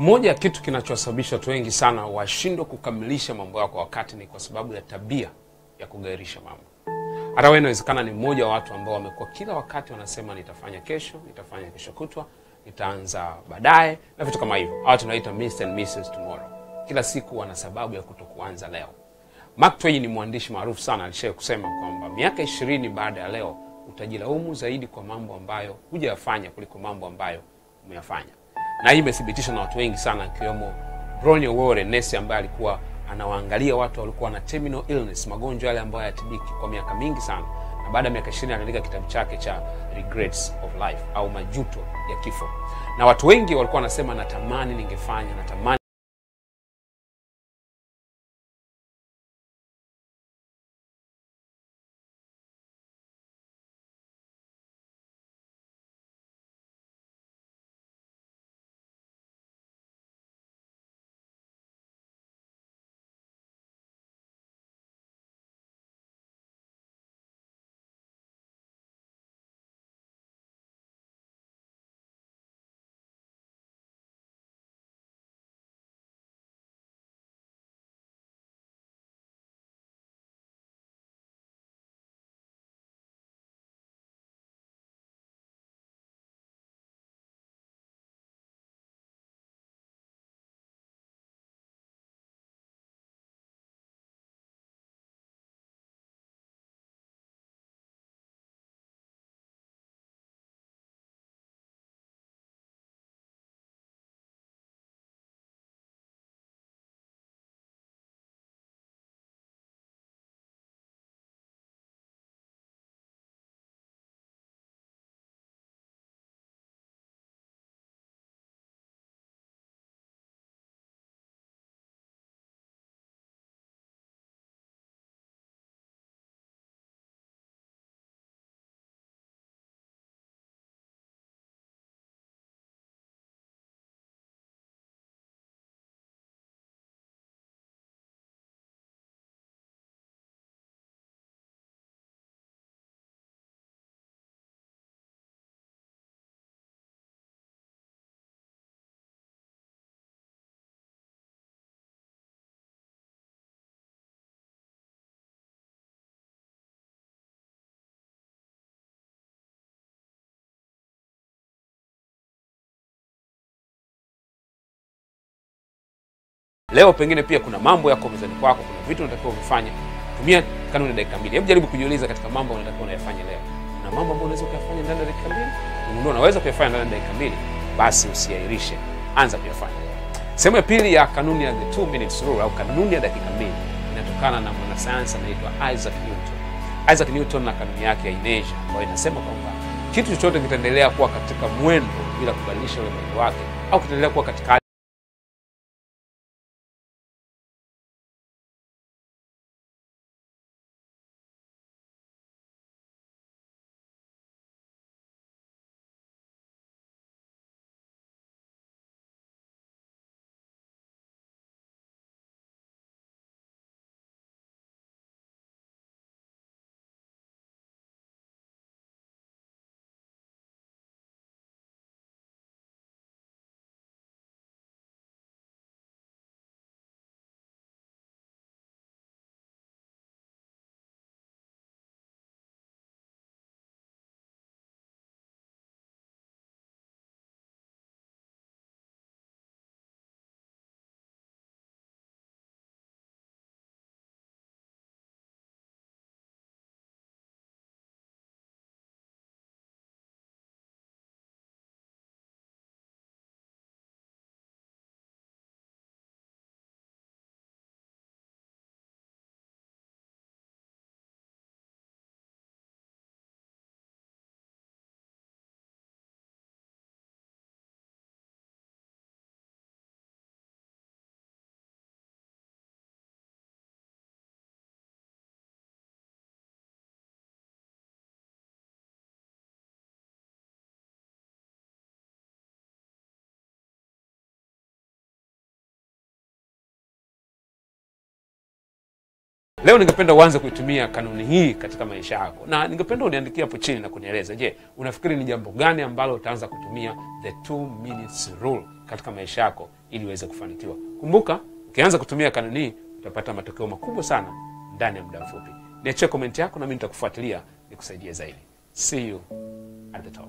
Moja ya kitu kinachosababisha watu wengi sana washindwe kukamilisha mambo yao kwa wakati ni kwa sababu ya tabia ya kugairisha mambo. Hata wewe inawezekana ni mmoja wa watu ambao wamekuwa kila wakati wanasema nitafanya kesho kutwa, nitaanza baadaye na vitu kama hivyo. Hao tunaita Mr. and Mrs. Tomorrow. Kila siku wana sababu ya kutokuanza leo. Mark Twain ni mwandishi maarufu sana, alishawahi kusema kwamba miaka 20 baada ya leo utajilaumu zaidi kwa mambo ambayo hujayafanya kuliko mambo ambayo umeyafanya. Na hii imethibitishwa na watu wengi sana, ikiwemo Bronnie Ware, nesi ambaye alikuwa anawaangalia watu walikuwa na terminal illness, magonjwa yale ambayo hayatibiki kwa miaka mingi sana. Na baada ya miaka 20 aliandika kitabu chake cha Regrets of Life au majuto ya kifo. Na watu wengi walikuwa wanasema natamani ningefanya, natamani. Leo pengine pia kuna mambo yako mezani kwako, kuna vitu unatakiwa ufanye. Tumia kanuni ya dakika 2. Hebu jaribu kujiuliza katika mambo unatakiwa unayafanya leo. Na mambo ambayo unaweza kuyafanya ndani ya dakika 2. Ndio unaweza kuyafanya ndani ya dakika 2. Basi usiahirishe. Anza kuyafanya. Sehemu ya pili ya kanuni ya the 2 minutes rule au kanuni ya dakika 2 inatokana na mwanasayansi anaitwa Isaac Newton. Isaac Newton na kanuni yake ya inertia ambayo inasema kwamba kitu chochote kitaendelea kuwa katika mwendo bila kubadilisha ule mwendo wake au kitaendelea kuwa katika Leo ningependa uanze kuitumia kanuni hii katika maisha yako. Na ningependa uniandikie hapo chini na kunieleza, je, unafikiri ni jambo gani ambalo utaanza kutumia the 2 minutes rule katika maisha yako ili uweze kufanikiwa. Kumbuka, ukianza kutumia kanuni hii utapata matokeo makubwa sana ndani ya muda mfupi. Niachie comment yako na mimi nitakufuatilia nikusaidie zaidi. See you at the top.